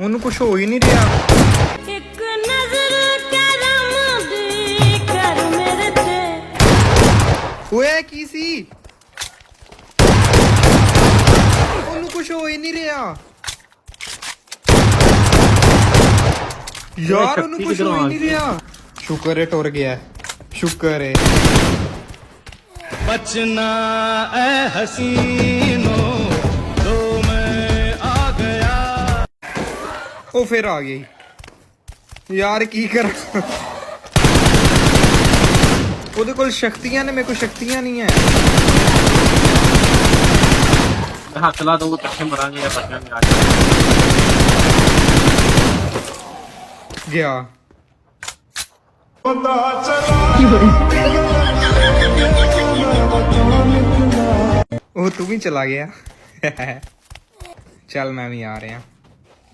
ਉਹਨੂੰ ਕੁਝ ਹੋ ਹੀ ਨਹੀਂ ਰਿਹਾ। ਇੱਕ ਨਜ਼ਰ ਕਰਮ ਦੀ ਕਰ ਮੇਰੇ ਤੇ। ਓਏ ਕੀ ਸੀ? ਉਹਨੂੰ ਕੁਝ ਹੋ ਹੀ ਨਹੀਂ ਰਿਹਾ ਯਾਰ, ਉਹਨੂੰ ਕੁਝ ਹੋ ਹੀ ਨਹੀਂ ਰਿਹਾ। ਸ਼ੁਕਰ ਹੈ ਟੁਰ ਗਿਆ, ਸ਼ੁਕਰ ਹੈ। बचना ए हसीनो तो मैं आ गया। ਉਹ ਫਿਰ ਆ ਗਈ ਯਾਰ, ਕੀ ਕਰਾਂ? ਉਹਦੇ ਕੋਲ ਸ਼ਕਤੀਆਂ ਨੇ, ਮੇਰੇ ਕੋਲ ਸ਼ਕਤੀਆਂ ਨਹੀਂ ਹੈ। ਹੱਥ ਲਾ ਦੋ ਇਕੱਠੇ ਮਰਾਂਗੇ ਜਾਂ ਬਚਾਂਗੇ ਆ ਗਿਆ। ਉਹ ਤੂੰ ਵੀ ਚਲਾ ਗਿਆ। ਚੱਲ ਮੈਂ ਵੀ ਆ ਰਿਹਾ।